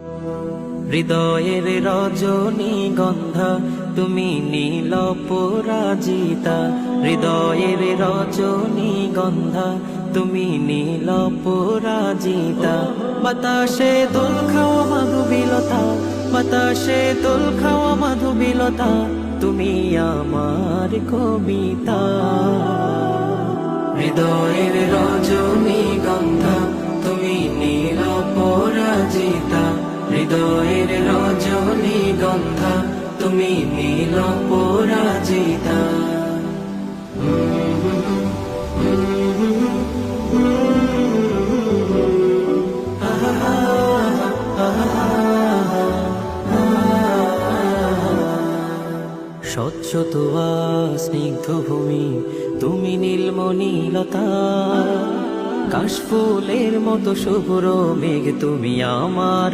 হৃদয়ের রজনীগন্ধা তুমি নীল পরাজিতা, হৃদয়ের রজনীগন্ধা তুমি নীল পরাজিতা। বাতাসে দোল খাওয়া মাধুবিলতা, বাতাসে দোল খাওয়া মাধুবিলতা, তুমি আমার কবিতা। হৃদয়ের রজনীগন্ধা তুমি নীল পরাজিতা, হৃদয়ের রজনীগন্ধা তুমি নীল পরাজিতা। স্বচ্ছ তোয়া স্নিগ্ধ ভূমি তুমি নীলমণিলতা, কাশফুলের মতো শুভ্র মেঘ তুমি আমার